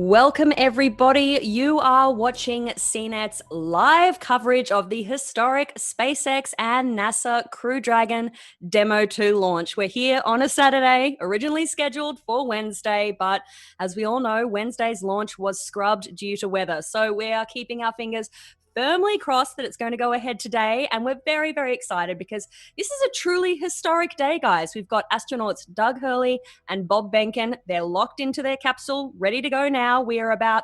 Welcome, everybody. You are watching CNET's live coverage of the historic SpaceX and NASA Crew Dragon Demo 2 launch. We're here on a Saturday, originally scheduled for Wednesday, but as we all know, Wednesday's launch was scrubbed due to weather. So we are keeping our fingers firmly crossed that it's going to go ahead today. And we're very, very excited because this is a truly historic day, guys. We've got astronauts Doug Hurley and Bob Behnken. They're locked into their capsule, ready to go now. We are about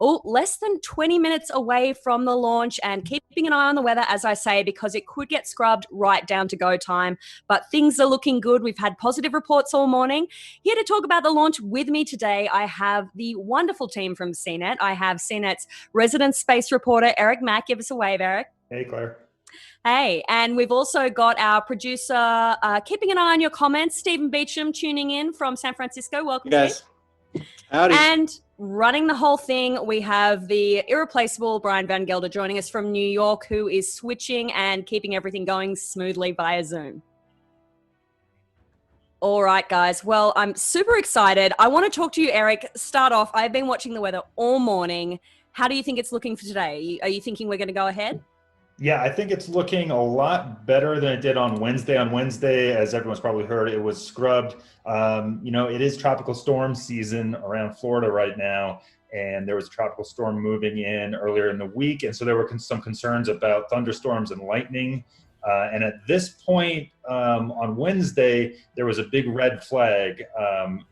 less than 20 minutes away from the launch and keeping an eye on the weather, as I say, because it could get scrubbed right down to go time. But things are looking good. We've had positive reports all morning. Here to talk about the launch with me today, I have the wonderful team from CNET. I have CNET's resident space reporter, Eric Mack. Give us a wave, Eric. Hey, Claire. Hey, and we've also got our producer keeping an eye on your comments, Stephen Beecham, tuning in from San Francisco. Welcome, guys. Howdy. And running the whole thing, we have the irreplaceable Brian Van Gelder joining us from New York, who is switching and keeping everything going smoothly via Zoom. All right, guys. Well, I'm super excited. I want to talk to you, Eric. Start off, I've been watching the weather all morning. How do you think it's looking for today? Are you thinking we're going to go ahead? Yeah, I think it's looking a lot better than it did on Wednesday. On Wednesday, as everyone's probably heard, it was scrubbed. It is tropical storm season around Florida right now, and there was a tropical storm moving in earlier in the week, and so there were some concerns about thunderstorms and lightning. And at this point on Wednesday, there was a big red flag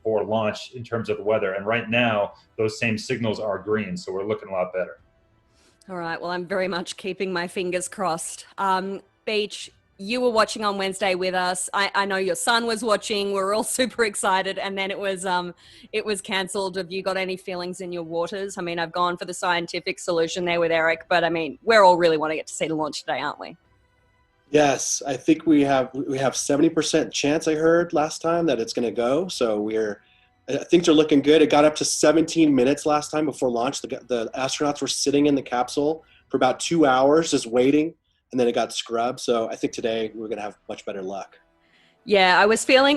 for launch in terms of the weather. And right now, those same signals are green, so we're looking a lot better. All right. Well, I'm very much keeping my fingers crossed. Beach, you were watching on Wednesday with us. I know your son was watching. We're all super excited. And then it was canceled. Have you got any feelings in your waters? I mean, I've gone for the scientific solution there with Eric, but I mean, we're all really want to get to see the launch today, aren't we? Yes, I think we have 70% chance, I heard last time, that it's going to go. So things are looking good. It got up to 17 minutes last time before launch. The astronauts were sitting in the capsule for about 2 hours just waiting, and then it got scrubbed. So I think today we're going to have much better luck. Yeah, I was feeling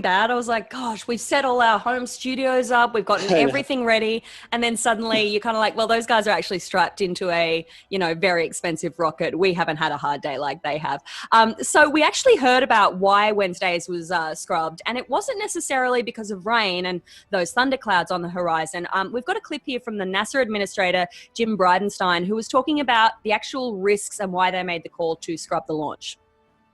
bad. I was like, gosh, we've set all our home studios up. We've gotten everything ready. And then suddenly you're kind of like, well, those guys are actually strapped into a, very expensive rocket. We haven't had a hard day like they have. So we actually heard about why Wednesdays was scrubbed. And it wasn't necessarily because of rain and those thunderclouds on the horizon. We've got a clip here from the NASA administrator, Jim Bridenstine, who was talking about the actual risks and why they made the call to scrub the launch.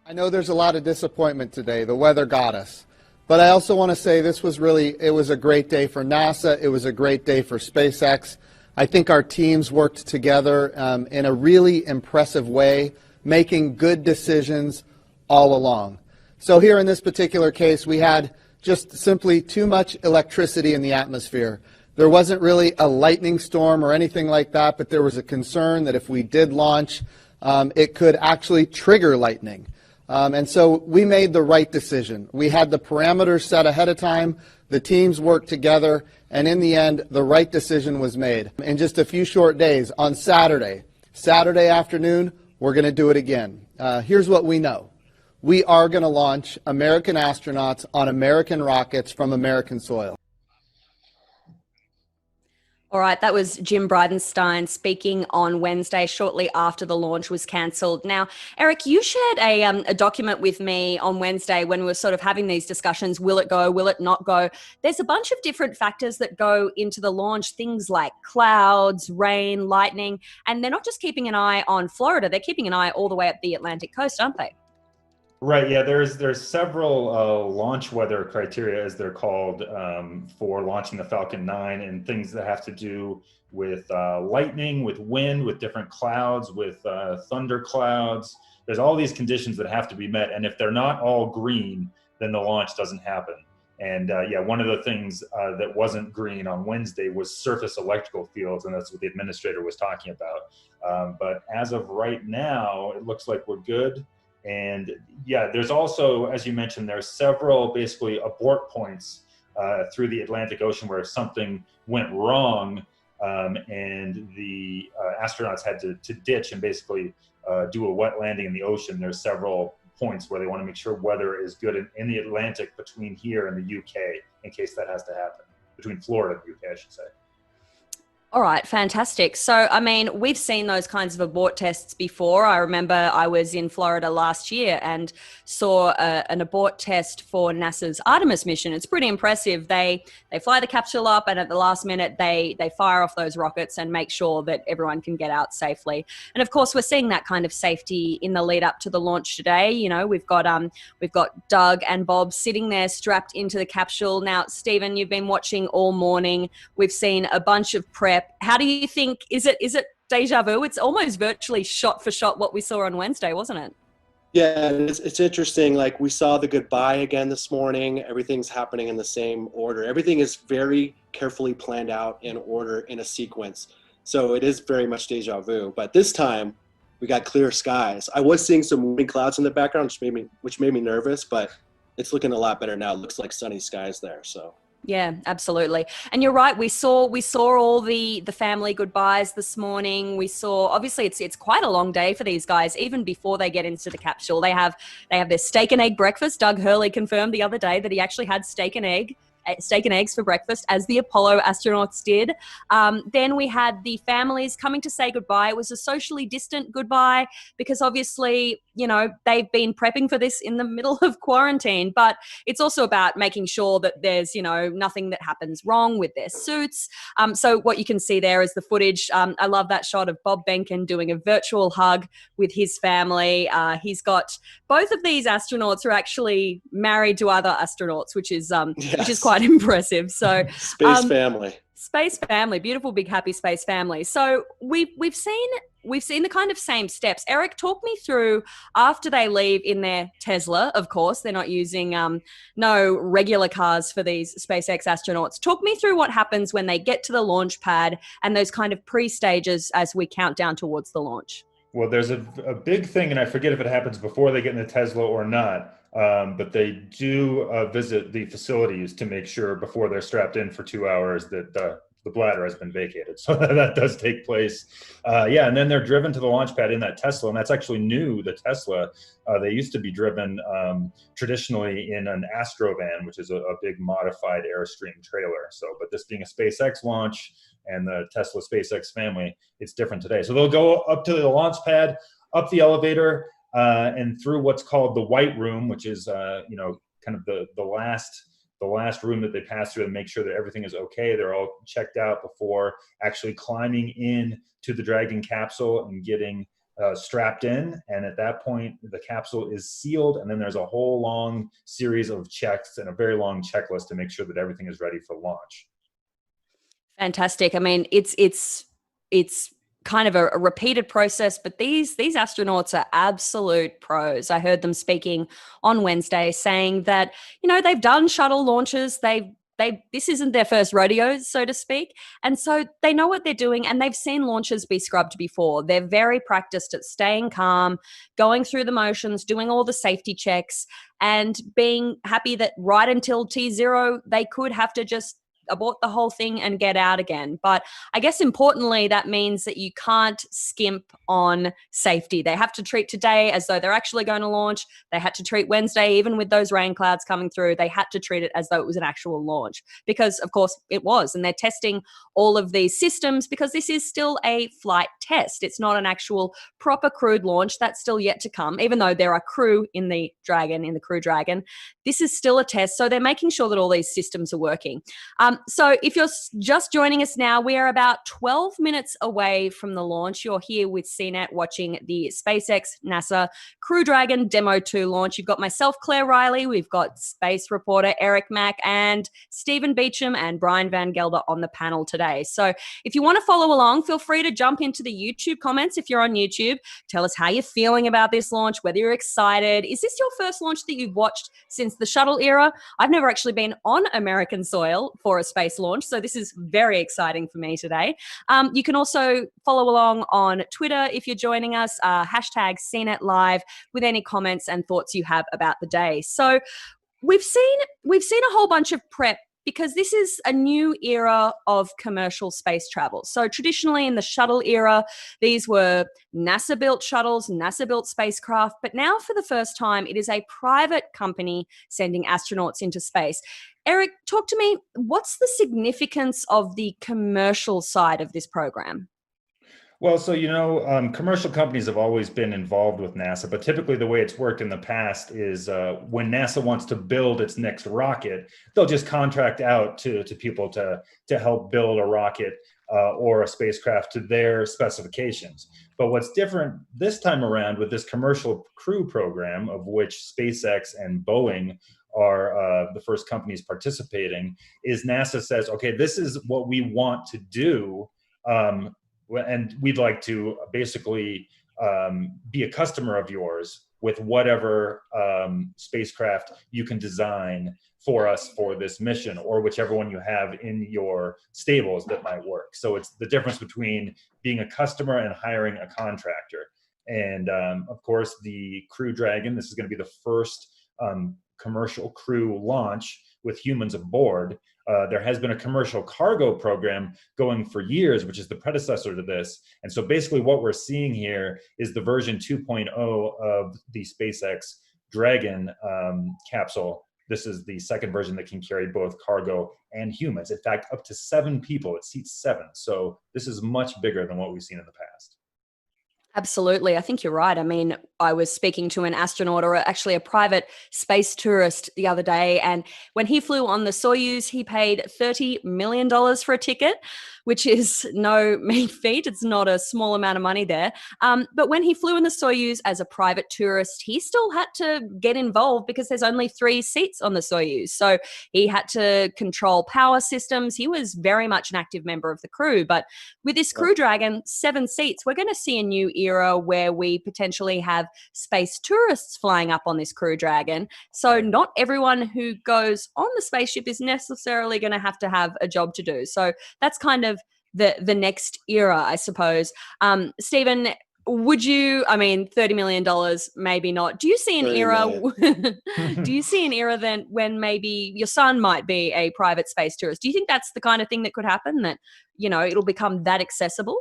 I know there's a lot of disappointment today. The weather got us. But I also want to say it was a great day for NASA. It was a great day for SpaceX. I think our teams worked together in a really impressive way, making good decisions all along. So here in this particular case, we had just simply too much electricity in the atmosphere. There wasn't really a lightning storm or anything like that, but there was a concern that if we did launch, it could actually trigger lightning. And so we made the right decision. We had the parameters set ahead of time. The teams worked together. And in the end, the right decision was made. In just a few short days, on Saturday afternoon, we're going to do it again. Here's what we know. We are going to launch American astronauts on American rockets from American soil. All right, that was Jim Bridenstine speaking on Wednesday shortly after the launch was cancelled. Now, Eric, you shared a document with me on Wednesday when we were sort of having these discussions. Will it go? Will it not go? There's a bunch of different factors that go into the launch, things like clouds, rain, lightning, and they're not just keeping an eye on Florida. They're keeping an eye all the way up the Atlantic coast, aren't they? Right. Yeah. There's several launch weather criteria, as they're called, for launching the Falcon 9, and things that have to do with lightning, with wind, with different clouds, with thunder clouds. There's all these conditions that have to be met, and if they're not all green, then the launch doesn't happen. And one of the things that wasn't green on Wednesday was surface electrical fields, and that's what the administrator was talking about. But as of right now, it looks like we're good. And yeah, there's also, as you mentioned, there's several basically abort points through the Atlantic Ocean where something went wrong, and the astronauts had to ditch and basically do a wet landing in the ocean. There's several points where they want to make sure weather is good in the Atlantic between here and the UK in case that has to happen, between Florida and the UK, I should say. All right, fantastic. So, I mean, we've seen those kinds of abort tests before. I remember I was in Florida last year and saw an abort test for NASA's Artemis mission. It's pretty impressive. They fly the capsule up, and at the last minute, they fire off those rockets and make sure that everyone can get out safely. And of course, we're seeing that kind of safety in the lead up to the launch today. You know, we've got Doug and Bob sitting there strapped into the capsule. Now, Stephen, you've been watching all morning. We've seen a bunch of prep. How do you think, is it deja vu? It's almost virtually shot for shot what we saw on Wednesday, wasn't it? Yeah, it's interesting. Like, we saw the goodbye again this morning. Everything's happening in the same order. Everything is very carefully planned out in order, in a sequence. So it is very much deja vu. But this time, we got clear skies. I was seeing some moving clouds in the background, which made me nervous, but it's looking a lot better now. It looks like sunny skies there. So. Yeah, absolutely. And you're right. We saw all the family goodbyes this morning. We saw, obviously it's quite a long day for these guys, even before they get into the capsule. They have their steak and egg breakfast. Doug Hurley confirmed the other day that he actually had steak and eggs for breakfast, as the Apollo astronauts did. Then we had the families coming to say goodbye. It was a socially distant goodbye because obviously, you know, they've been prepping for this in the middle of quarantine, but it's also about making sure that there's, you know, nothing that happens wrong with their suits. So what you can see there is the footage. I love that shot of Bob Behnken doing a virtual hug with his family. He's got, both of these astronauts are actually married to other astronauts, which is quite impressive. So space family, beautiful, big, happy space family. So we've seen the kind of same steps. Eric, talk me through, after they leave in their Tesla, of course, they're not using no regular cars for these SpaceX astronauts. Talk me through what happens when they get to the launch pad and those kind of pre-stages as we count down towards the launch. Well, there's a big thing, and I forget if it happens before they get in the Tesla or not, but they do visit the facilities to make sure before they're strapped in for 2 hours that the bladder has been vacated. So that does take place. And then they're driven to the launch pad in that Tesla, and that's actually new, the Tesla. They used to be driven traditionally in an Astrovan, which is a big modified Airstream trailer. So, but this being a SpaceX launch and the Tesla SpaceX family, it's different today. So they'll go up to the launch pad, up the elevator, and through what's called the White Room, which is kind of the last room that they pass through and make sure that everything is okay. They're all checked out before actually climbing in to the Dragon capsule and getting strapped in. And at that point, the capsule is sealed, and then there's a whole long series of checks and a very long checklist to make sure that everything is ready for launch. Fantastic. I mean, it's kind of a repeated process, but these astronauts are absolute pros. I heard them speaking on Wednesday saying that, you know, they've done shuttle launches. This isn't their first rodeo, so to speak. And so they know what they're doing, and they've seen launches be scrubbed before. They're very practiced at staying calm, going through the motions, doing all the safety checks, and being happy that right until T0, they could have to just abort the whole thing and get out again. But I guess importantly, that means that you can't skimp on safety. They have to treat today as though they're actually going to launch. They had to treat Wednesday, even with those rain clouds coming through, they had to treat it as though it was an actual launch, because of course it was. And they're testing all of these systems because this is still a flight test. It's not an actual proper crewed launch. That's still yet to come, even though there are crew in the Dragon, in the Crew Dragon. This is still a test. So they're making sure that all these systems are working. So if you're just joining us now, we are about 12 minutes away from the launch. You're here with CNET watching the SpaceX NASA Crew Dragon Demo 2 launch. You've got myself, Claire Riley. We've got space reporter Eric Mack and Stephen Beecham and Brian Van Gelder on the panel today. So if you want to follow along, feel free to jump into the YouTube comments if you're on YouTube. Tell us how you're feeling about this launch, whether you're excited. Is this your first launch that you've watched since the shuttle era? I've never actually been on American soil for a space launch, so this is very exciting for me today. You can also follow along on Twitter if you're joining us, hashtag CNET Live, with any comments and thoughts you have about the day. So we've seen a whole bunch of prep because this is a new era of commercial space travel. So traditionally in the shuttle era, these were NASA-built shuttles, NASA-built spacecraft, but now for the first time, it is a private company sending astronauts into space. Eric, talk to me, what's the significance of the commercial side of this program? Well, so, commercial companies have always been involved with NASA, but typically the way it's worked in the past is when NASA wants to build its next rocket, they'll just contract out to people to help build a rocket or a spacecraft to their specifications. But what's different this time around with this commercial crew program, of which SpaceX and Boeing are the first companies participating, is NASA says, okay, this is what we want to do. And we'd like to basically be a customer of yours with whatever spacecraft you can design for us for this mission, or whichever one you have in your stables that might work. So it's the difference between being a customer and hiring a contractor. And of course, the Crew Dragon, this is going to be the first commercial crew launch with humans aboard. There has been a commercial cargo program going for years, which is the predecessor to this. And so basically what we're seeing here is the version 2.0 of the SpaceX Dragon capsule. This is the second version that can carry both cargo and humans. In fact, up to 7 people. It seats 7. So this is much bigger than what we've seen in the past. Absolutely. I think you're right. I mean, I was speaking to an astronaut, or actually a private space tourist, the other day, and when he flew on the Soyuz, he paid $30 million for a ticket, which is no mean feat. It's not a small amount of money there. But when he flew in the Soyuz as a private tourist, he still had to get involved because there's only 3 seats on the Soyuz. So he had to control power systems. He was very much an active member of the crew. But with this Crew Dragon, 7 seats, we're going to see a new era where we potentially have space tourists flying up on this Crew Dragon. So not everyone who goes on the spaceship is necessarily going to have a job to do. So that's kind of the next era, I suppose. Stephen, would you, I mean, $30 million, maybe not. Do you see an era, do you see an era then when maybe your son might be a private space tourist? Do you think that's the kind of thing that could happen, that, it'll become that accessible?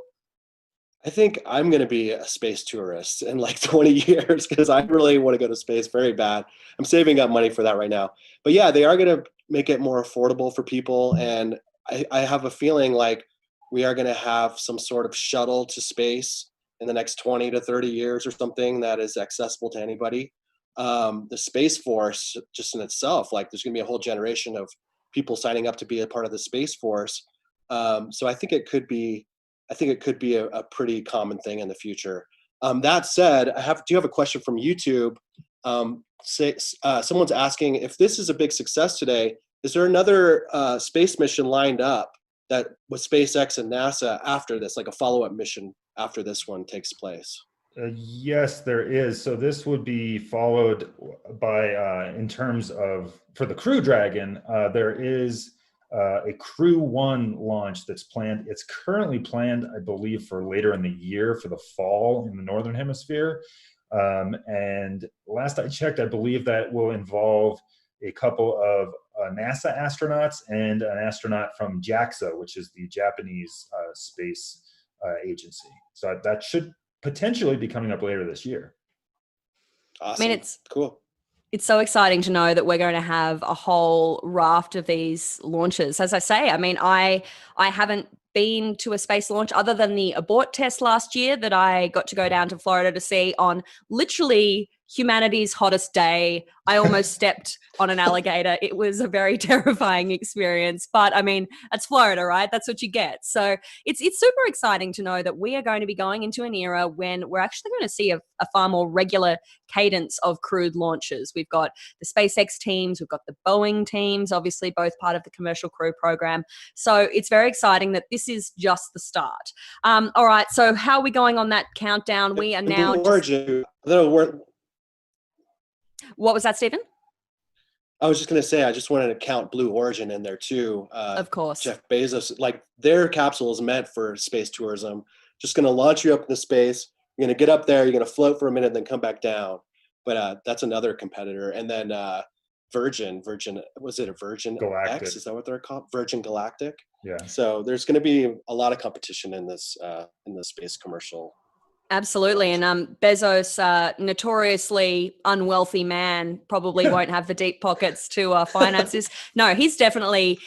I think I'm going to be a space tourist in like 20 years because I really want to go to space very bad. I'm saving up money for that right now. But yeah, they are going to make it more affordable for people. And I have a feeling like we are going to have some sort of shuttle to space in the next 20 to 30 years or something that is accessible to anybody. The Space Force just in itself, like there's going to be a whole generation of people signing up to be a part of the Space Force. So I think it could be a pretty common thing in the future. That said, do have a question from YouTube. Someone's asking, if this is a big success today, is there another space mission lined up that with SpaceX and NASA after this, like a follow-up mission after this one takes place? Yes, there is. So this would be followed by, in terms of, for the Crew Dragon, there is a Crew 1 launch that's planned. It's currently planned, I believe, for later in the year, for the fall in the Northern Hemisphere. And last I checked, I believe that will involve a couple of NASA astronauts and an astronaut from JAXA, which is the Japanese space agency. So that should potentially be coming up later this year. Awesome. I mean, it's cool. It's so exciting to know that we're going to have a whole raft of these launches. As I say, I mean, I haven't been to a space launch other than the abort test last year that I got to go down to Florida to see on literally humanity's hottest day. I almost stepped on an alligator. It was a very terrifying experience, but I mean, it's Florida, right? That's what you get. So it's super exciting to know that we are going to be going into an era when we're actually going to see a far more regular cadence of crewed launches. We've got the SpaceX teams, we've got the Boeing teams, obviously both part of the commercial crew program. So it's very exciting that this is just the start. All right, so how are we going on that countdown? We are now What was that, Stephen? I was just going to say, I just wanted to count Blue Origin in there too. Of course. Jeff Bezos, like their capsule is meant for space tourism. Just going to launch you up into space. You're going to get up there. You're going to float for a minute, then come back down. But that's another competitor. And then Virgin, was it a Virgin Galactic. X? Is that what they're called? Virgin Galactic. Yeah. So there's going to be a lot of competition in this in the space commercial. Absolutely. And Bezos, notoriously unwealthy man, probably won't have the deep pockets to finance this. No, he's definitely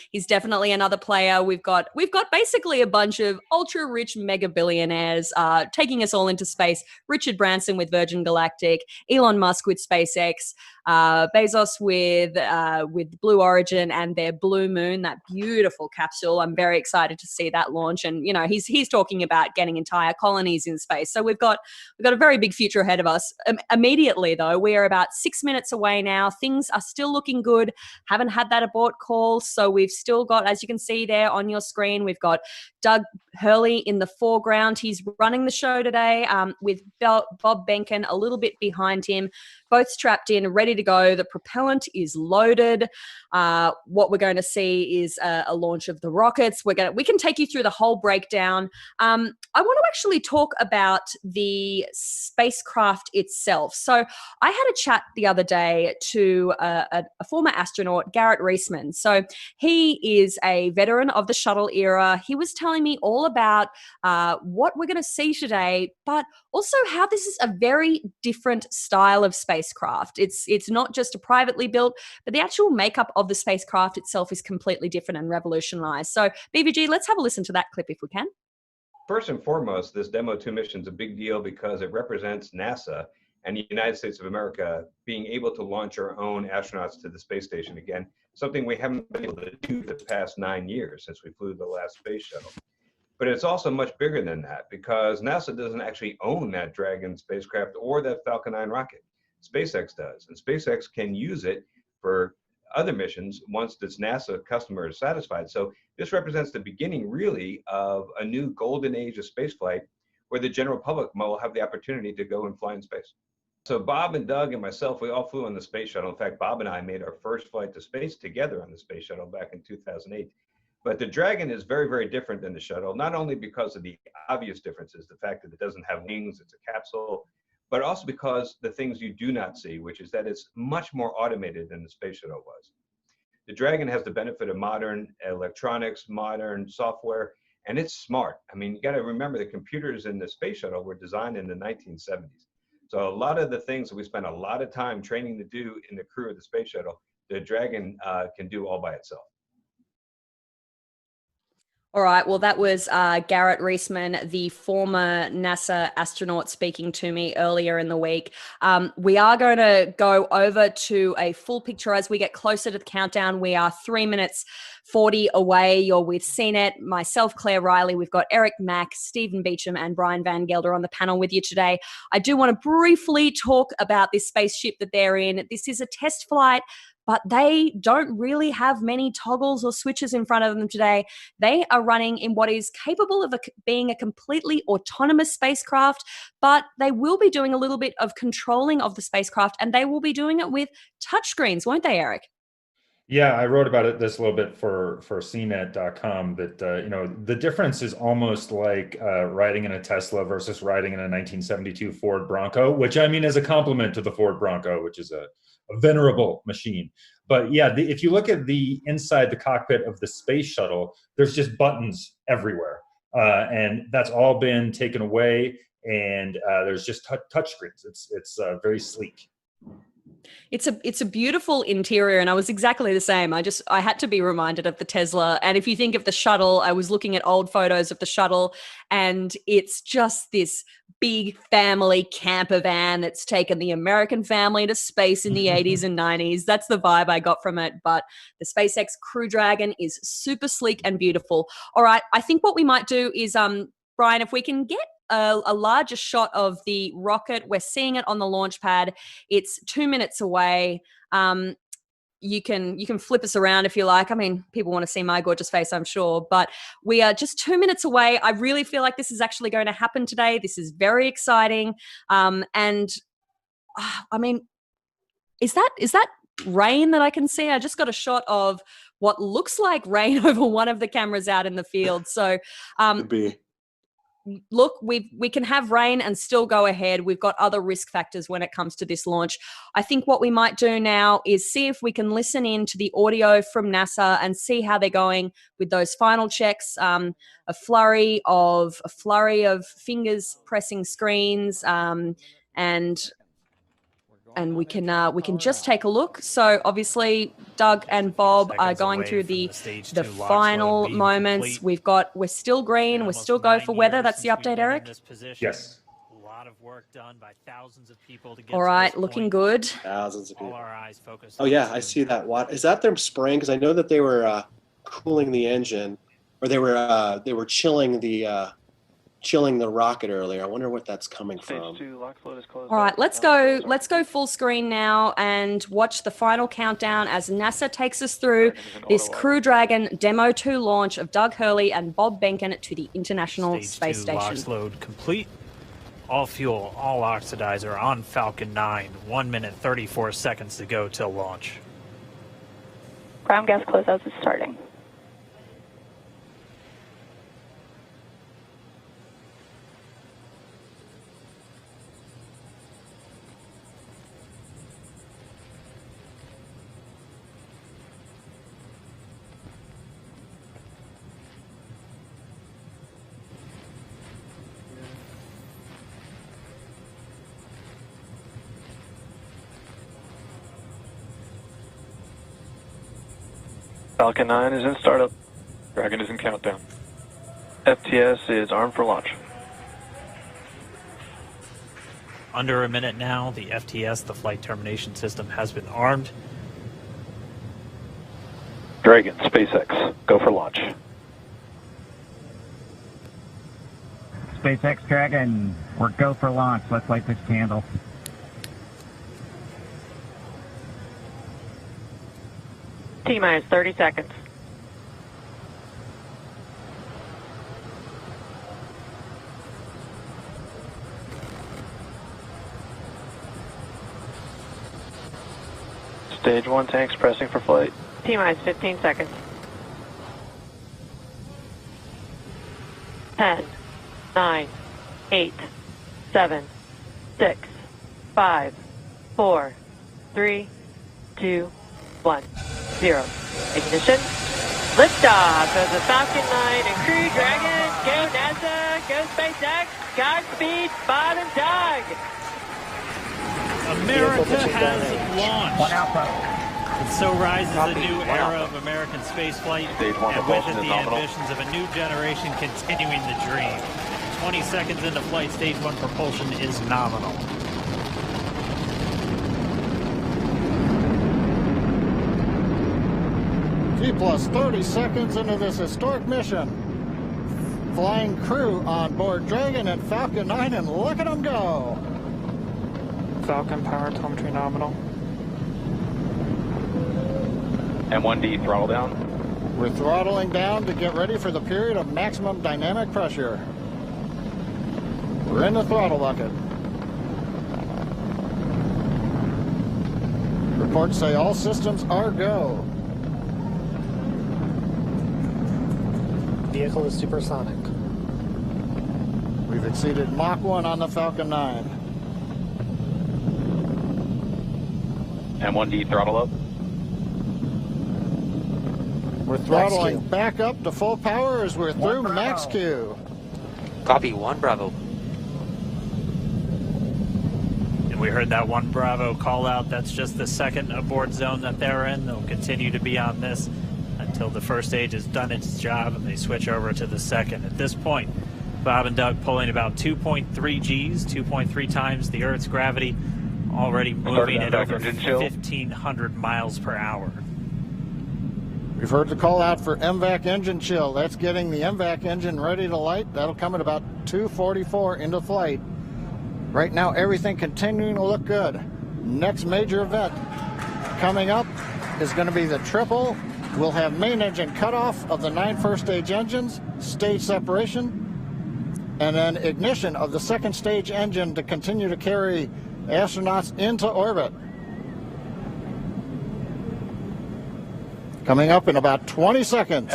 another player. We've got basically a bunch of ultra rich mega billionaires taking us all into space. Richard Branson with Virgin Galactic, Elon Musk with SpaceX, Bezos with Blue Origin and their Blue Moon, that beautiful capsule. I'm very excited to see that launch. And he's talking about getting entire colonies in space. So we've got a very big future ahead of us. Immediately though, we are about 6 minutes away now. Things are still looking good. Haven't had that abort call, so we've still got, as you can see there on your screen, we've got Doug Hurley in the foreground. He's running the show today with Bob Benken a little bit behind him, both strapped in, ready to go. The propellant is loaded. What we're going to see is a launch of the rockets. We can take you through the whole breakdown. I want to actually talk about the spacecraft itself. So I had a chat the other day to a former astronaut, Garrett Reisman. So he is a veteran of the shuttle era. He was telling me all about what we're going to see today, but also how this is a very different style of spacecraft. It's not just a privately built, but the actual makeup of the spacecraft itself is completely different and revolutionized. So BVG, let's have a listen to that clip if we can. First and foremost, this Demo 2 mission is a big deal because it represents NASA and the United States of America being able to launch our own astronauts to the space station again, something we haven't been able to do the past 9 years since we flew the last space shuttle. But it's also much bigger than that because NASA doesn't actually own that Dragon spacecraft or that Falcon 9 rocket. SpaceX does, and SpaceX can use it for other missions once its NASA customer is satisfied. So this represents the beginning, really, of a new golden age of spaceflight where the general public will have the opportunity to go and fly in space. So Bob and Doug and myself, we all flew on the space shuttle. In fact, Bob and I made our first flight to space together on the space shuttle back in 2008. But the Dragon is very, very different than the shuttle, not only because of the obvious differences, the fact that it doesn't have wings, it's a capsule, but also because the things you do not see, which is that it's much more automated than the space shuttle was. The Dragon has the benefit of modern electronics, modern software, and it's smart. I mean, you got to remember the computers in the space shuttle were designed in the 1970s. So a lot of the things that we spent a lot of time training to do in the crew of the space shuttle, the Dragon can do all by itself. All right. Well, that was Garrett Reisman, the former NASA astronaut, speaking to me earlier in the week. We are going to go over to a full picture as we get closer to the countdown. We are 3 minutes 40 away. You're with CNET, myself, Claire Riley. We've got Eric Mack, Stephen Beecham, and Brian Van Gelder on the panel with you today. I do want to briefly talk about this spaceship that they're in. This is a test flight, but they don't really have many toggles or switches in front of them today. They are running in what is capable of being a completely autonomous spacecraft, but they will be doing a little bit of controlling of the spacecraft, and they will be doing it with touchscreens, won't they, Eric? Yeah, I wrote about this a little bit for CNET.com that, the difference is almost like riding in a Tesla versus riding in a 1972 Ford Bronco, which I mean is a compliment to the Ford Bronco, which is a venerable machine. But yeah, if you look at the inside the cockpit of the space shuttle, there's just buttons everywhere. And that's all been taken away. And there's just touch screens. It's very sleek. It's a beautiful interior, and I was exactly the same. I had to be reminded of the Tesla. And if you think of the shuttle, I was looking at old photos of the shuttle, and it's just this big family camper van that's taken the American family to space in the 80s and 90s. That's the vibe I got from it. But the SpaceX Crew Dragon is super sleek and beautiful. All right, I think what we might do is, Brian, if we can get a larger shot of the rocket. We're seeing it on the launch pad. It's 2 minutes away. You can flip us around if you like. I mean, people want to see my gorgeous face, I'm sure, but we are just 2 minutes away. I really feel like this is actually going to happen today. This is very exciting. And I mean, is that rain that I can see? I just got a shot of what looks like rain over one of the cameras out in the field. So, Could be. look, we can have rain and still go ahead. We've got other risk factors when it comes to this launch. I think what we might do now is see if we can listen in to the audio from NASA and see how they're going with those final checks. A flurry of fingers pressing screens, and we can just take a look. So obviously Doug and Bob are going through the final moments. We're still green. We're still go for weather. That's the update, Eric? Yes. A lot of work done by thousands of people to get All right, looking good. Thousands of people. All our eyes focused. Oh yeah, I see that. What is that? They're spraying, because I know that they were cooling the engine, or they were chilling the rocket earlier. I wonder what that's coming from. All right, let's go full screen now and watch the final countdown as NASA takes us through this Crew Dragon Demo 2 launch of Doug Hurley and Bob Behnken to the International Space Station. Launch load complete. All fuel, all oxidizer on Falcon 9. 1 minute 34 seconds to go till launch. Ground gas closeouts is starting. Falcon 9 is in startup. Dragon is in countdown. FTS is armed for launch. Under a minute now, the FTS, the flight termination system, has been armed. Dragon, SpaceX, go for launch. SpaceX Dragon, we're go for launch. Let's light this candle. T-minus 30 seconds. Stage 1 tanks pressing for flight. T-minus 15 seconds. 10, 9, 8, 7, 6, 5, 4, 3, 2, 1, 0. Ignition. Liftoff of the Falcon 9 and Crew Dragon. Go NASA, go SpaceX, Godspeed, Bob and Doug. America has launched. And so rises a new era of American spaceflight, and with it the ambitions of a new generation continuing the dream. 20 seconds into flight, stage 1 propulsion is nominal. T plus 30 seconds into this historic mission. Flying crew on board Dragon and Falcon 9, and look at them go. Falcon power telemetry nominal. M1D throttle down. We're throttling down to get ready for the period of maximum dynamic pressure. We're in the throttle bucket. Reports say all systems are go. Vehicle is supersonic. We've exceeded Mach 1 on the Falcon 9. M1D throttle up. We're throttling back up to full power as we're through max Q. Copy, 1 Bravo. And we heard that 1 Bravo call out. That's just the second abort zone that they're in. They'll continue to be on this until the first stage has done its job and they switch over to the second. At this point, Bob and Doug pulling about 2.3 Gs, 2.3 times the Earth's gravity, already moving at over 1,500 miles per hour. We've heard the call out for MVAC engine chill. That's getting the MVAC engine ready to light. That'll come at about 2:44 into flight. Right now, everything continuing to look good. Next major event coming up is going to be the triple. We'll have main engine cutoff of the 9 first stage engines, stage separation, and then ignition of the second stage engine to continue to carry astronauts into orbit. Coming up in about 20 seconds.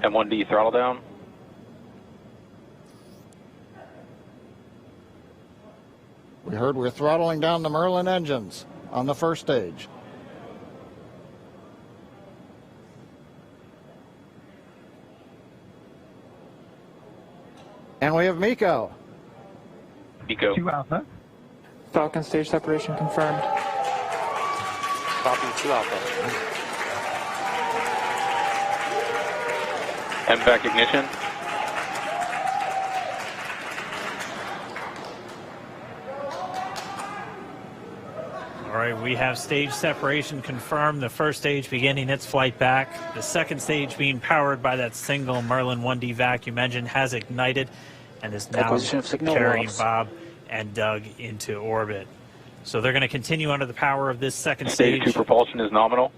M1D throttle down. We heard we're throttling down the Merlin engines on the first stage. And we have Miko. Miko. 2 Alpha. Falcon stage separation confirmed. Copy 2 Alpha. MVAC ignition. All right, we have stage separation confirmed. The first stage beginning its flight back. The second stage, being powered by that single Merlin 1D vacuum engine, has ignited and is now carrying Bob and Doug into orbit. So they're going to continue under the power of this second stage. Stage 2 propulsion is nominal.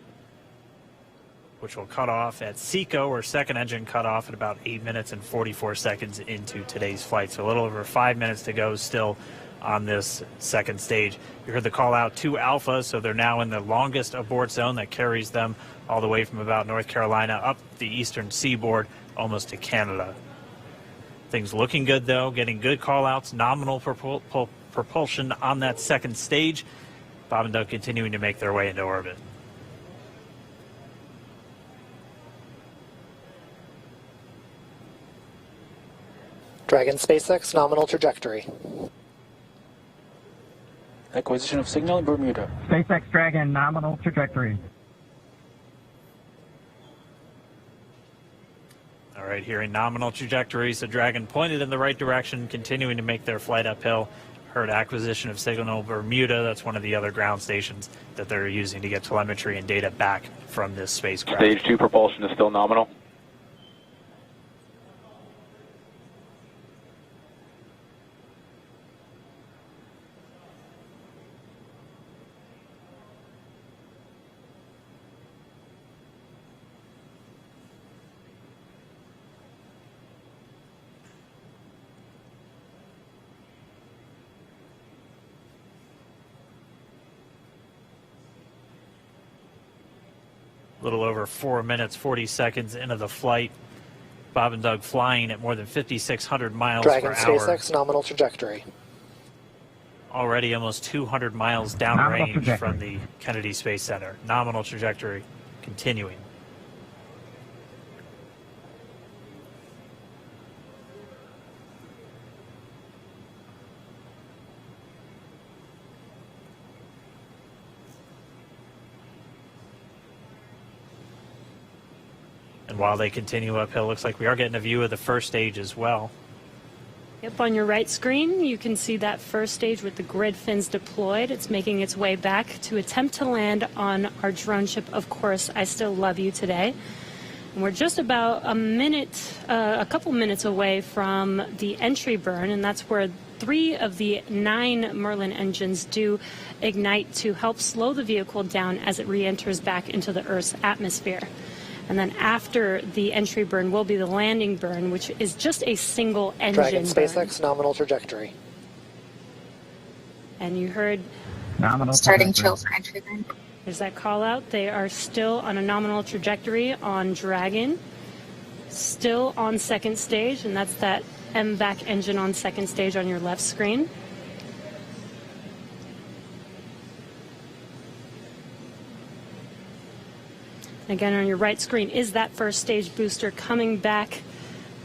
Which will cut off at SECO, or second engine cut off, at about 8 minutes and 44 seconds into today's flight. So a little over 5 minutes to go still on this second stage. You heard the call out to Alpha, so they're now in the longest abort zone that carries them all the way from about North Carolina up the eastern seaboard almost to Canada. Things looking good though, getting good call outs, nominal propulsion on that second stage. Bob and Doug continuing to make their way into orbit. Dragon SpaceX nominal trajectory. Acquisition of signal in Bermuda. SpaceX Dragon nominal trajectory. All right, here in nominal trajectory, so Dragon pointed in the right direction, continuing to make their flight uphill. Heard acquisition of signal Bermuda. That's one of the other ground stations that they're using to get telemetry and data back from this spacecraft. Stage 2 propulsion is still nominal. A little over 4 minutes, 40 seconds into the flight. Bob and Doug flying at more than 5,600 miles Dragon per hour. SpaceX nominal trajectory. Already almost 200 miles downrange from the Kennedy Space Center. Nominal trajectory continuing. And while they continue uphill, looks like we are getting a view of the first stage as well. Yep, on your right screen, you can see that first stage with the grid fins deployed. It's making its way back to attempt to land on our drone ship, Of Course, I Still Love You today. And we're just about a couple minutes away from the entry burn, and that's where 3 of the 9 Merlin engines do ignite to help slow the vehicle down as it re-enters back into the Earth's atmosphere. And then after the entry burn will be the landing burn, which is just a single engine Dragon SpaceX burn. nominal trajectory. And you heard Nominal starting trajectory. chill for entry burn. there's that call out. They are still on a nominal trajectory on Dragon, still on second stage, and that's that MVAC engine on second stage on your left screen. Again, on your right screen is that first stage booster coming back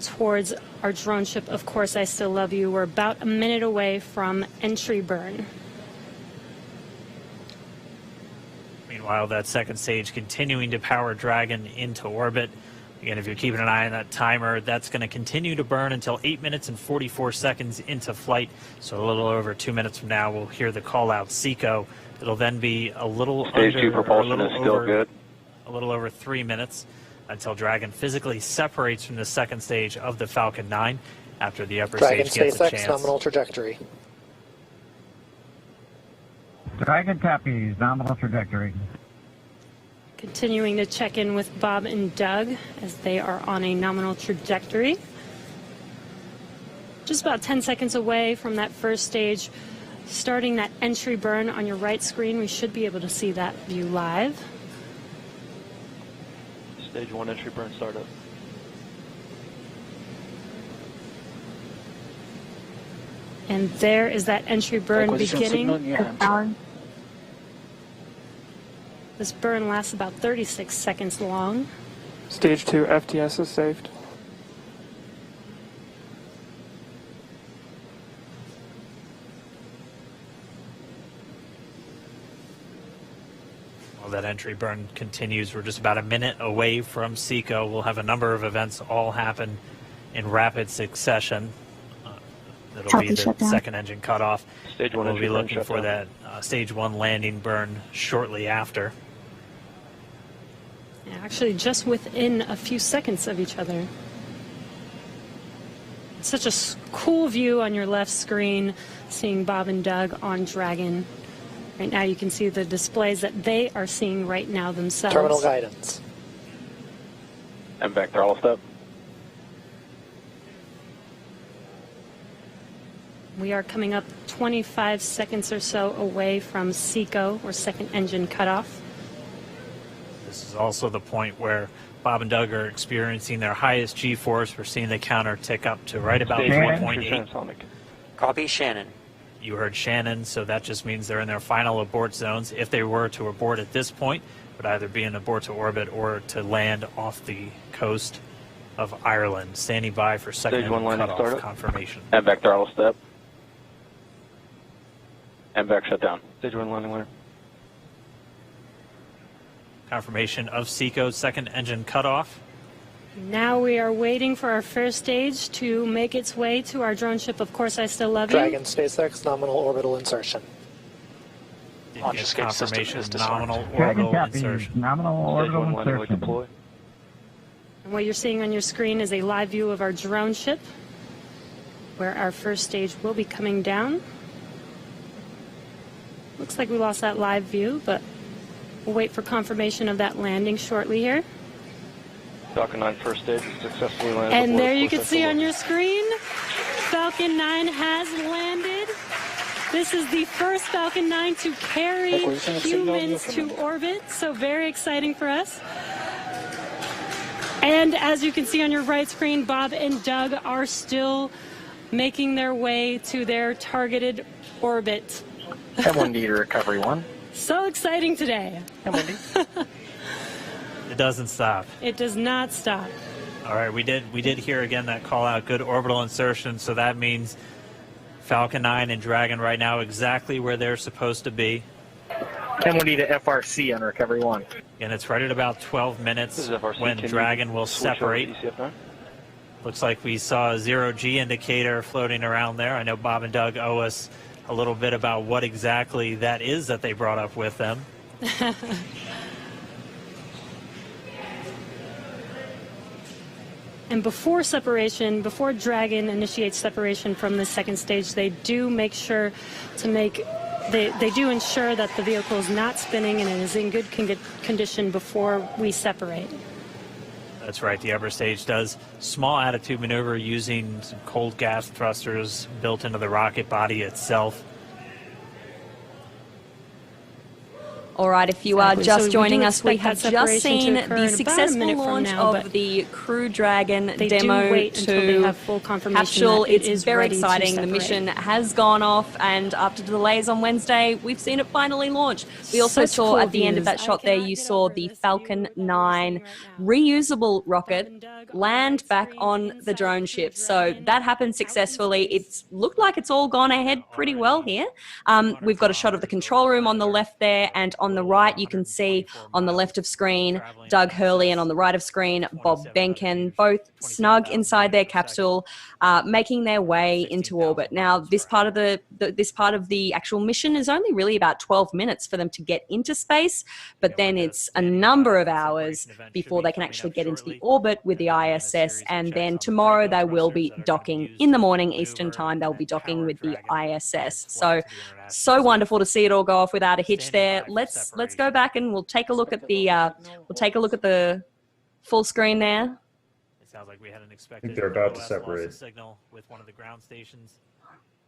towards our drone ship, Of Course, I Still Love You. We're about a minute away from entry burn. Meanwhile, that second stage continuing to power Dragon into orbit. Again, if you're keeping an eye on that timer, that's going to continue to burn until 8 minutes and 44 seconds into flight. So a little over 2 minutes from now, we'll hear the call out SECO. It'll then be a little Stage under, 2 propulsion is still good. A little over 3 minutes until Dragon physically separates from the second stage of the Falcon 9 after the upper Dragon stage gets a SpaceX chance. nominal trajectory. Dragon copies, nominal trajectory. Continuing to check in with Bob and Doug as they are on a nominal trajectory. Just about 10 seconds away from that first stage. Starting that entry burn on your right screen, we should be able to see that view live. Stage 1 entry burn startup. And there is that entry burn Acquisition beginning. signal in your hands. This burn lasts about 36 seconds long. Stage 2 FTS is saved. Well, that entry burn continues. We're just about a minute away from SECO. We'll have a number of events all happen in rapid succession. That'll be the second engine cutoff. Stage 1 we'll be engine looking for that stage 1 landing burn shortly after. Yeah, actually, just within a few seconds of each other. It's such a cool view on your left screen, seeing Bob and Doug on Dragon. Right now, you can see the displays that they are seeing right now themselves. Terminal guidance. And back throttle step. We are coming up 25 seconds or so away from SECO, or second engine cutoff. This is also the point where Bob and Doug are experiencing their highest G-force. We're seeing the counter tick up to right about 1.8. Copy, Shannon. You heard Shannon, so that just means they're in their final abort zones. If they were to abort at this point, it would either be an abort to orbit or to land off the coast of Ireland. Standing by for second Stage 1 engine landing cutoff startup. confirmation. And back throttle step. And back shutdown. Stage 1 landing winner. Confirmation of SECO's second engine cutoff. Now we are waiting for our first stage to make its way to our drone ship. Of course, I still love Dragon, you. SpaceX, nominal orbital insertion. Launch escape confirmation system is nominal disarmed. orbital Dragon copy. insertion. Nominal orbital insertion. Deploy. And what you're seeing on your screen is a live view of our drone ship, where our first stage will be coming down. Looks like we lost that live view, but we'll wait for confirmation of that landing shortly here. Falcon 9 first stage is successfully landed. And there you can see on your screen, Falcon 9 has landed. This is the first Falcon 9 to carry humans to orbit, so very exciting for us. And as you can see on your right screen, Bob and Doug are still making their way to their targeted orbit. M1D to recovery 1. So exciting today. M1D. It doesn't stop. It does not stop. All right, we did hear again that call out, good orbital insertion, so that means Falcon 9 and Dragon right now exactly where they're supposed to be. M1D to FRC on recovery 1. And it's right at about 12 minutes when Dragon will separate. Looks like we saw a 0G indicator floating around there. I know Bob and Doug owe us a little bit about what exactly that is that they brought up with them. And before separation, before Dragon initiates separation from the second stage, they do make sure to they do ensure that the vehicle is not spinning and it is in good condition before we separate. That's right, the upper stage does small attitude maneuver using some cold gas thrusters built into the rocket body itself. All right, if you are just So joining do us, we expect have that just separation seen to occur the in about a successful minute from launch now, of but the Crew Dragon they demo do wait until they to have full confirmation capsule. that it It's is very ready to exciting. The separate. mission has gone off, and after delays on Wednesday, we've seen it finally launch. We also Such saw cool at the end of views. that shot there, you saw the Falcon 9 reusable rocket land back on the drone ship. So that happened successfully. It's looked like it's all gone ahead pretty well here. We've got a shot of the control room on the left there, and on the right you can see on the left of screen Doug Hurley, and on the right of screen Bob Benken, both snug inside their capsule, making their way into orbit. Now, this part of the actual mission is only really about 12 minutes for them to get into space, but then it's a number of hours before they can actually get into the orbit with the ISS, and then tomorrow they will be docking in the morning Eastern time. They'll be docking with the ISS. So wonderful to see it all go off without a hitch there. Let's go back and we'll take a look at the full screen there. It sounds like we had an I expected think they're about to OS loss separate. of signal with one of the ground stations.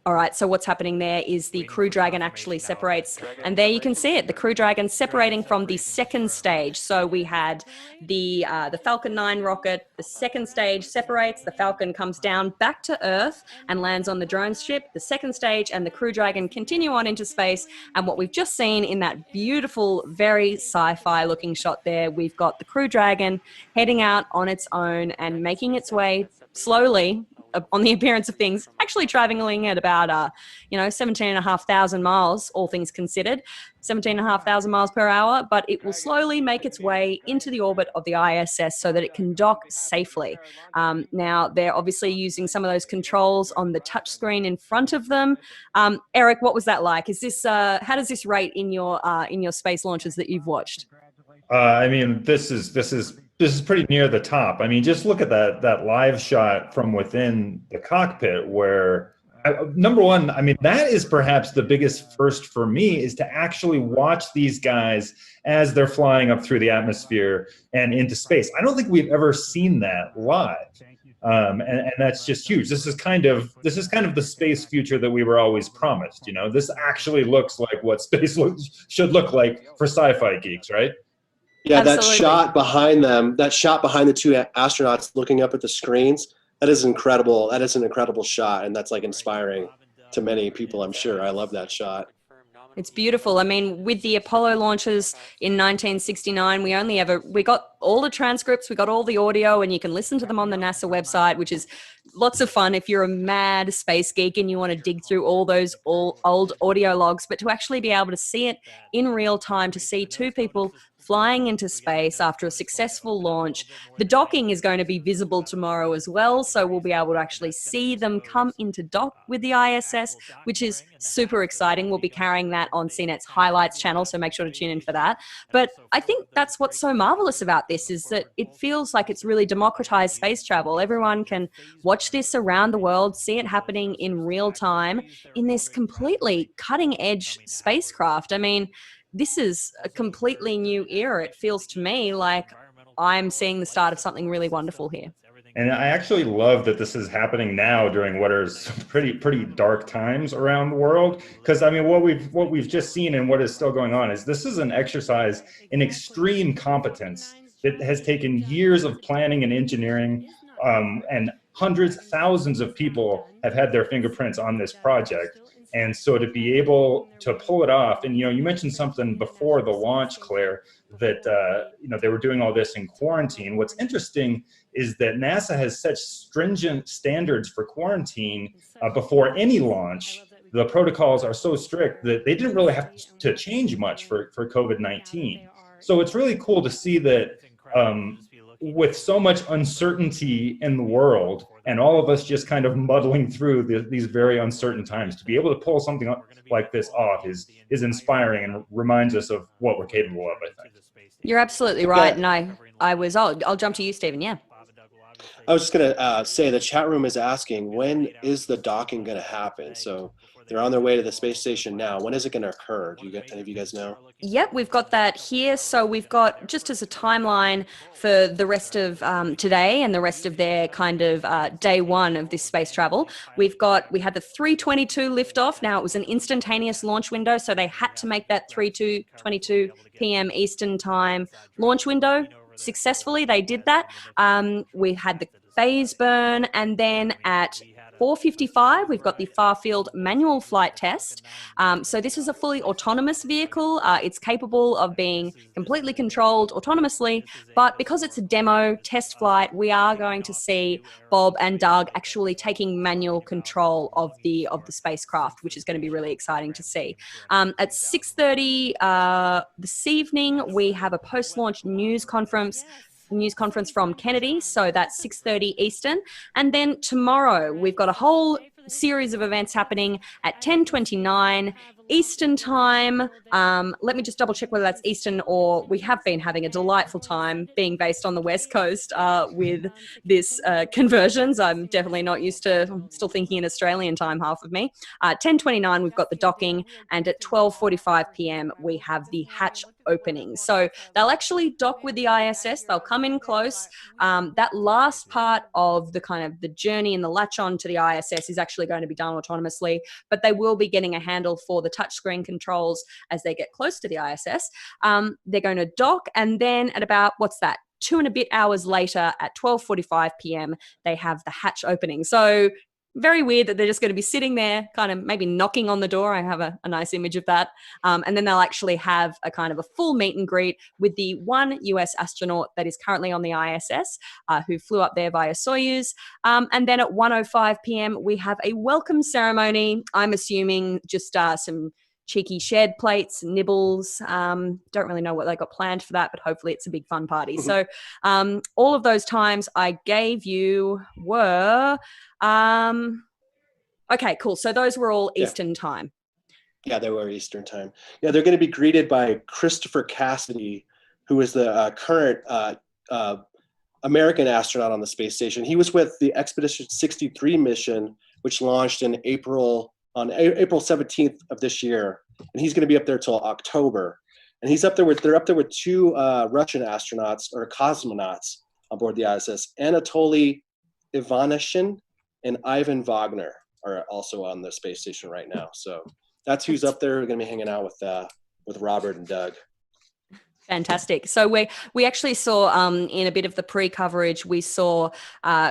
All right, so what's happening there is the Crew Dragon actually separates, and there you can see it, the Crew Dragon separating from the second stage. So we had the Falcon 9 rocket, the second stage separates, the Falcon comes down back to Earth and lands on the drone ship, the second stage and the Crew Dragon continue on into space, and what we've just seen in that beautiful, very sci-fi looking shot there, we've got the Crew Dragon heading out on its own and making its way slowly, on the appearance of things, actually traveling at about 17,500 miles, all things considered, 17,500 miles per hour, but it will slowly make its way into the orbit of the ISS so that it can dock safely. Now, they're obviously using some of those controls on the touchscreen in front of them. Eric, what was that like? Is this how does this rate in your space launches that you've watched? I mean, this is pretty near the top. I mean, just look at that live shot from within the cockpit where, number one, I mean, that is perhaps the biggest first for me, is to actually watch these guys as they're flying up through the atmosphere and into space. I don't think we've ever seen that live. And that's just huge. This is kind of the space future that we were always promised. You know, this actually looks like what space should look like for sci-fi geeks, right? Yeah, Absolutely. that shot behind them, that shot behind the two astronauts looking up at the screens, that is incredible. That is an incredible shot, and that's like inspiring to many people, I'm sure. I love that shot. It's beautiful. I mean, with the Apollo launches in 1969, we got all the transcripts, we got all the audio, and you can listen to them on the NASA website, which is lots of fun if you're a mad space geek and you want to dig through all those old audio logs. But to actually be able to see it in real time, to see two people flying into space after a successful launch. The docking is going to be visible tomorrow as well, so we'll be able to actually see them come into dock with the ISS, which is super exciting. We'll be carrying that on CNET's highlights channel, so make sure to tune in for that. But I think that's what's so marvelous about this, is that it feels like it's really democratized space travel. Everyone can watch this around the world, see it happening in real time in this completely cutting edge spacecraft. I mean, this is a completely new era. It feels to me like I'm seeing the start of something really wonderful here. And I actually love that this is happening now during what are pretty dark times around the world. Because I mean, what we've just seen and what is still going on is this is an exercise in extreme competence that has taken years of planning and engineering, and hundreds, thousands of people have had their fingerprints on this project. And so to be able to pull it off, and you mentioned something before the launch, Claire, that they were doing all this in quarantine. What's interesting is that NASA has such stringent standards for quarantine before any launch. The protocols are so strict that they didn't really have to change much for COVID-19. So it's really cool to see that with so much uncertainty in the world, and all of us just kind of muddling through these very uncertain times, to be able to pull something like this off is inspiring and reminds us of what we're capable of, I think. You're absolutely right. And I'll jump to you, Stephen. Yeah. I was just going to say, the chat room is asking, when is the docking going to happen? So they're on their way to the space station now. When is it going to occur? Any of you guys know? Yep, we've got that here. So we've got, just as a timeline for the rest of today and the rest of their kind of day one of this space travel, we had the 3:22 liftoff. Now, it was an instantaneous launch window, so they had to make that 3:22 p.m. Eastern time launch window. Successfully, they did that. We had the phase burn, and then at 4:55, we've got the far-field manual flight test. So this is a fully autonomous vehicle. It's capable of being completely controlled autonomously, but because it's a demo test flight, we are going to see Bob and Doug actually taking manual control of the spacecraft, which is going to be really exciting to see. At 6:30 this evening, we have a post-launch news conference from Kennedy, so that's 6:30 Eastern. And then tomorrow, we've got a whole series of events happening at 10:29 Eastern time. Let me just double check whether that's Eastern or we have been having a delightful time being based on the West Coast with this conversions. I'm definitely not used to, I'm still thinking in Australian time, half of me. 10:29, we've got the docking, and at 12:45 p.m. we have the hatch opening. So they'll actually dock with the ISS. They'll come in close. That last part of the kind of the journey and the latch on to the ISS is actually going to be done autonomously, but they will be getting a handle for the touchscreen controls as they get close to the ISS. They're going to dock, and then at about, 2 and a bit hours later at 12:45 p.m., they have the hatch opening. So very weird that they're just going to be sitting there, kind of maybe knocking on the door. I have a nice image of that. And then they'll actually have a kind of a full meet and greet with the one US astronaut that is currently on the ISS, who flew up there via Soyuz. And then at 1:05 p.m., we have a welcome ceremony. I'm assuming just some cheeky shared plates, nibbles. Don't really know what they got planned for that, but hopefully it's a big fun party. So all of those times I gave you were, okay, cool. So those were all Eastern time. Yeah, they were Eastern time. Yeah, they're going to be greeted by Christopher Cassidy, who is the current American astronaut on the space station. He was with the Expedition 63 mission, which launched in April 17th of this year, and he's going to be up there till October. And they're up there with two Russian astronauts or cosmonauts on board the ISS. Anatoly Ivanishin and Ivan Wagner are also on the space station right now. So that's who's up there. We're going to be hanging out with Robert and Doug. Fantastic. So we actually saw in a bit of the pre-coverage, we saw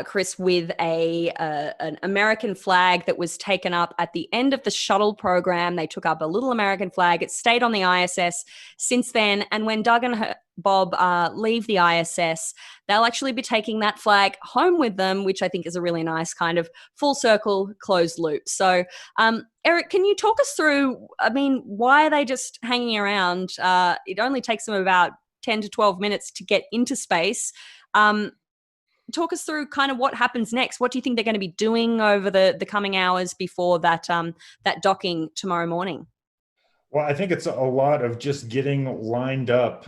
Chris with an American flag that was taken up at the end of the shuttle program. They took up a little American flag. It stayed on the ISS since then. And when Doug and Bob leave the ISS, they'll actually be taking that flag home with them, which I think is a really nice kind of full circle closed loop. So Eric, can you talk us through, why are they just hanging around? It only takes them about 10 to 12 minutes to get into space. Talk us through kind of what happens next. What do you think they're going to be doing over the coming hours before that docking tomorrow morning? Well, I think it's a lot of just getting lined up,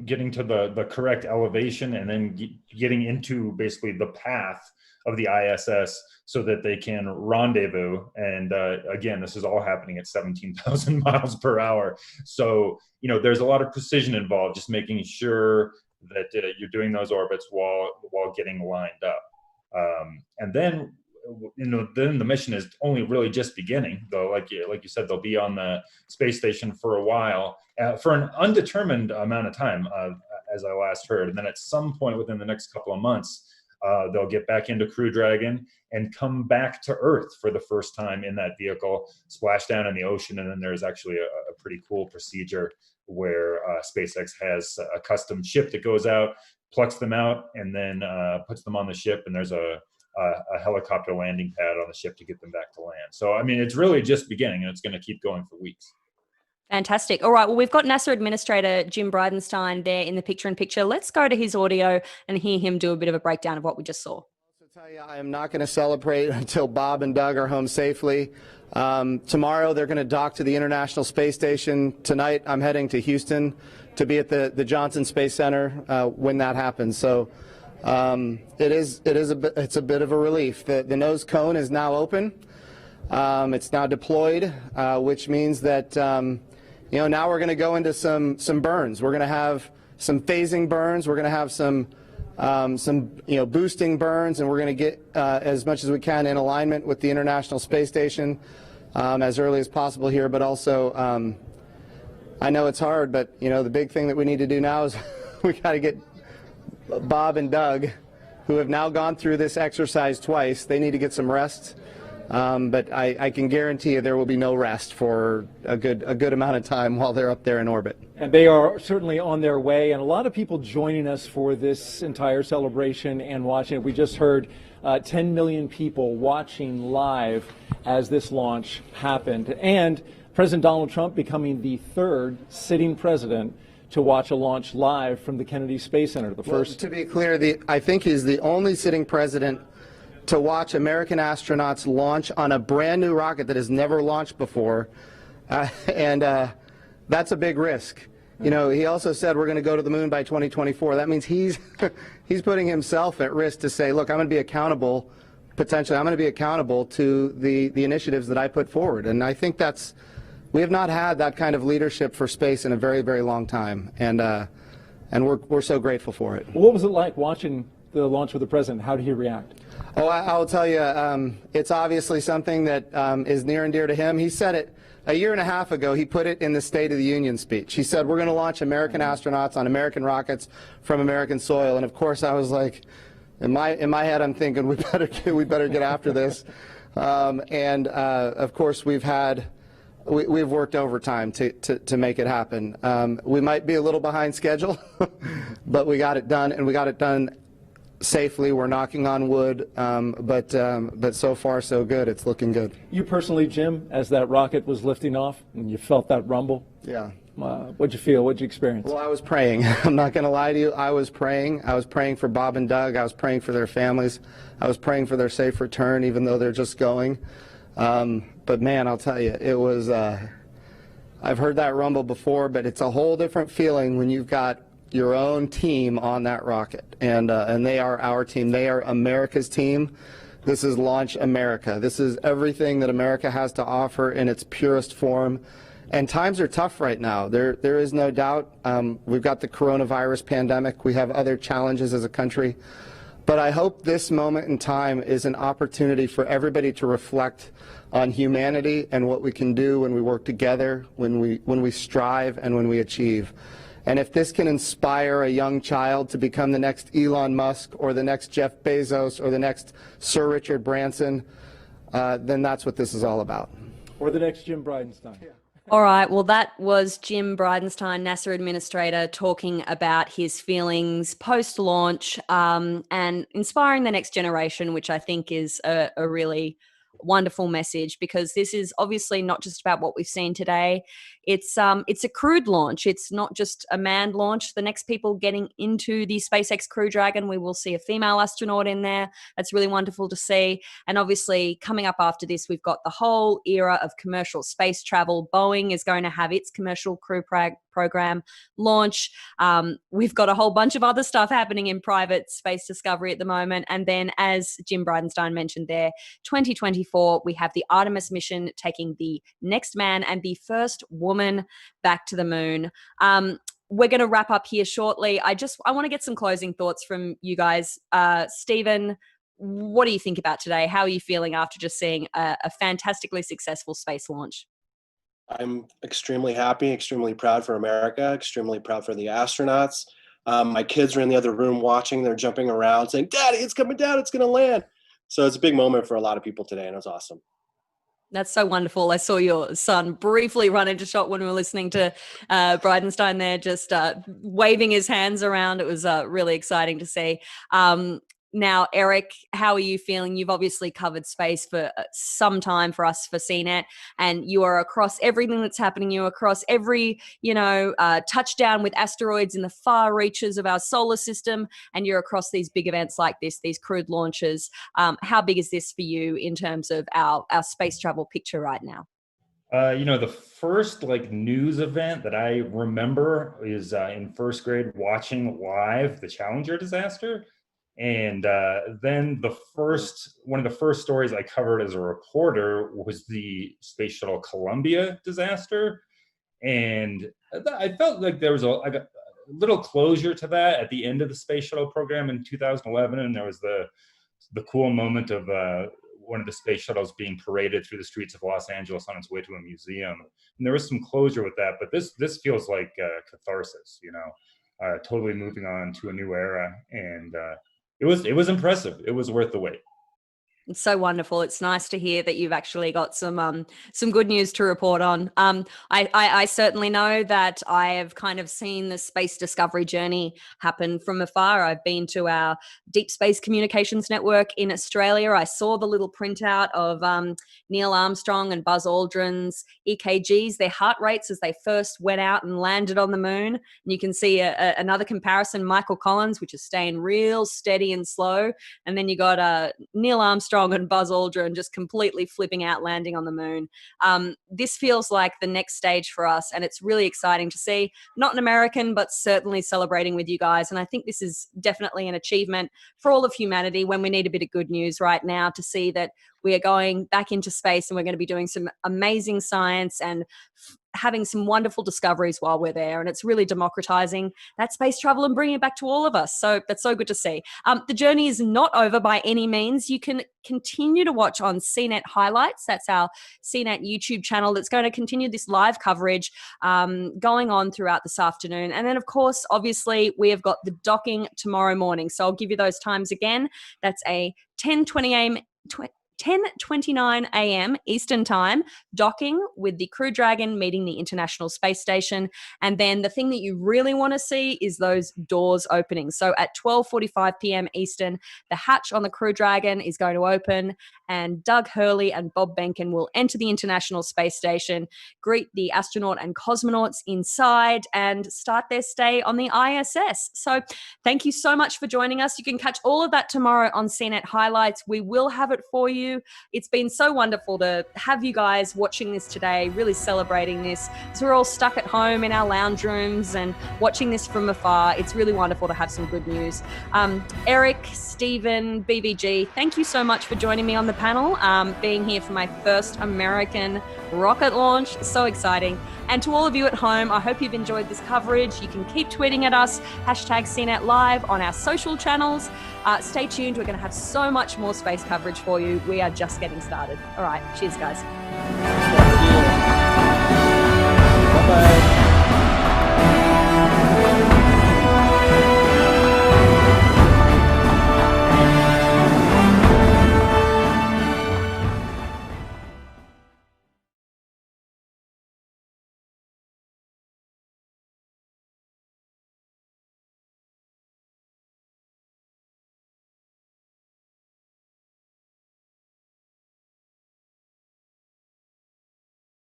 getting to the correct elevation, and then getting into basically the path of the ISS so that they can rendezvous. And again, this is all happening at 17,000 miles per hour. So, there's a lot of precision involved, just making sure that you're doing those orbits while getting lined up. And then then the mission is only really just beginning, though. Like you said, they'll be on the space station for a while, for an undetermined amount of time, as I last heard. And then at some point within the next couple of months, they'll get back into Crew Dragon and come back to Earth for the first time in that vehicle, splash down in the ocean. And then there's actually a pretty cool procedure where SpaceX has a custom ship that goes out, plucks them out, and then puts them on the ship. And there's a helicopter landing pad on the ship to get them back to land. So, it's really just beginning, and it's going to keep going for weeks. Fantastic. All right. Well, we've got NASA Administrator Jim Bridenstine there in the picture-in-picture. Let's go to his audio and hear him do a bit of a breakdown of what we just saw. To tell you, I am not going to celebrate until Bob and Doug are home safely. Tomorrow, they're going to dock to the International Space Station. Tonight, I'm heading to Houston to be at the Johnson Space Center when that happens. So it's a bit of a relief. The nose cone is now open. It's now deployed, which means that now we're going to go into some burns. We're going to have some phasing burns. We're going to have some boosting burns, and we're going to get as much as we can in alignment with the International Space Station as early as possible here. But also, I know it's hard, but the big thing that we need to do now is we got to get Bob and Doug, who have now gone through this exercise twice. They need to get some rest. But I can guarantee you there will be no rest for a good amount of time while they're up there in orbit. And they are certainly on their way, and a lot of people joining us for this entire celebration and watching it. We just heard 10 million people watching live as this launch happened, and President Donald Trump becoming the third sitting president to watch a launch live from the Kennedy Space Center. First, to be clear, I think he's the only sitting president to watch American astronauts launch on a brand new rocket that has never launched before. and that's a big risk. You know, he also said we're going to go to the moon by 2024. That means he's putting himself at risk to say, look, I'm going to be accountable, potentially, I'm going to be accountable to the initiatives that I put forward. And I think we have not had that kind of leadership for space in a very, very long time. And we're so grateful for it. What was it like watching the launch with the president? How did he react? Oh, I'll tell you, it's obviously something that is near and dear to him. He said it a year and a half ago. He put it in the State of the Union speech. He said, we're going to launch American astronauts on American rockets from American soil. And of course, I was like, in my head, I'm thinking we better get after this. Of course, we've worked overtime to make it happen. We might be a little behind schedule, but we got it done, and we got it done safely. We're knocking on wood, but so far so good. It's looking good. You personally, Jim, as that rocket was lifting off and you felt that rumble? Yeah. What'd you feel? What'd you experience? Well, I was praying. I'm not going to lie to you. I was praying. I was praying for Bob and Doug. I was praying for their families. I was praying for their safe return, even though they're just going. But man, I'll tell you, it was, I've heard that rumble before, but it's a whole different feeling when you've got your own team on that rocket. And they are our team. They are America's team. This is Launch America. This is everything that America has to offer in its purest form. And times are tough right now. There is no doubt. We've got the coronavirus pandemic. We have other challenges as a country. But I hope this moment in time is an opportunity for everybody to reflect on humanity and what we can do when we work together, when we strive, and when we achieve. And if this can inspire a young child to become the next Elon Musk or the next Jeff Bezos or the next Sir Richard Branson, then that's what this is all about. Or the next Jim Bridenstine. Yeah. All right. Well, that was Jim Bridenstine, NASA administrator, talking about his feelings post-launch and inspiring the next generation, which I think is a really wonderful message, because this is obviously not just about what we've seen today. It's a crewed launch. It's not just a manned launch. The next people getting into the SpaceX Crew Dragon, we will see a female astronaut in there. That's really wonderful to see. And obviously coming up after this, we've got the whole era of commercial space travel. Boeing is going to have its commercial crew program launch. We've got a whole bunch of other stuff happening in private space discovery at the moment. And then, as Jim Bridenstine mentioned there, 2024, we have the Artemis mission taking the next man and the first woman back to the moon. We're going to wrap up here shortly. I want to get some closing thoughts from you guys. Stephen, what do you think about today? How are you feeling after just seeing a fantastically successful space launch? I'm extremely happy, extremely proud for America, extremely proud for the astronauts. My kids are in the other room watching. They're jumping around saying, Daddy, it's coming down, it's going to land. So it's a big moment for a lot of people today, and it was awesome. That's so wonderful. I saw your son briefly run into shot when we were listening to Bridenstine there, just waving his hands around. It was really exciting to see. Now, Eric, how are you feeling? You've obviously covered space for some time for us for CNET, and you are across everything that's happening. You're across every, touchdown with asteroids in the far reaches of our solar system, and you're across these big events like this, these crewed launches. How big is this for you in terms of our space travel picture right now? The first news event that I remember is in first grade watching live the Challenger disaster. And then one of the first stories I covered as a reporter was the Space Shuttle Columbia disaster. And I felt like there was a little closure to that at the end of the Space Shuttle program in 2011. And there was the cool moment of one of the space shuttles being paraded through the streets of Los Angeles on its way to a museum. And there was some closure with that, but this feels like catharsis, totally moving on to a new era. And it was impressive. It was worth the wait. It's so wonderful. It's nice to hear that you've actually got some good news to report on. I certainly know that I have kind of seen the space discovery journey happen from afar. I've been to our Deep Space Communications Network in Australia. I saw the little printout of Neil Armstrong and Buzz Aldrin's EKGs, their heart rates as they first went out and landed on the moon. And you can see another comparison, Michael Collins, which is staying real steady and slow. And then you got Neil Armstrong Armstrong and Buzz Aldrin just completely flipping out, landing on the moon. This feels like the next stage for us, and it's really exciting to see. Not an American, but certainly celebrating with you guys. And I think this is definitely an achievement for all of humanity when we need a bit of good news right now to see that we are going back into space and we're going to be doing some amazing science and having some wonderful discoveries while we're there. And it's really democratizing that space travel and bringing it back to all of us. So that's so good to see. The journey is not over by any means. You can continue to watch on CNET Highlights. That's our CNET YouTube channel that's going to continue this live coverage going on throughout this afternoon. And then, of course, obviously, we have got the docking tomorrow morning. So I'll give you those times again. That's a 10:29 a.m. Eastern Time, docking with the Crew Dragon, meeting the International Space Station. And then the thing that you really want to see is those doors opening. So at 12:45 p.m. Eastern, the hatch on the Crew Dragon is going to open, and Doug Hurley and Bob Behnken will enter the International Space Station, greet the astronaut and cosmonauts inside, and start their stay on the ISS. So thank you so much for joining us. You can catch all of that tomorrow on CNET Highlights. We will have it for you. It's been so wonderful to have you guys watching this today, really celebrating this. So we're all stuck at home in our lounge rooms and watching this from afar. It's really wonderful to have some good news. Eric, Stephen, BBG, thank you so much for joining me on the panel, being here for my first American rocket launch. So exciting. And to all of you at home, I hope you've enjoyed this coverage. You can keep tweeting at us, #CNET Live on our social channels. Stay tuned. We're going to have so much more space coverage for you. We are just getting started. All right. Cheers, guys. Bye-bye.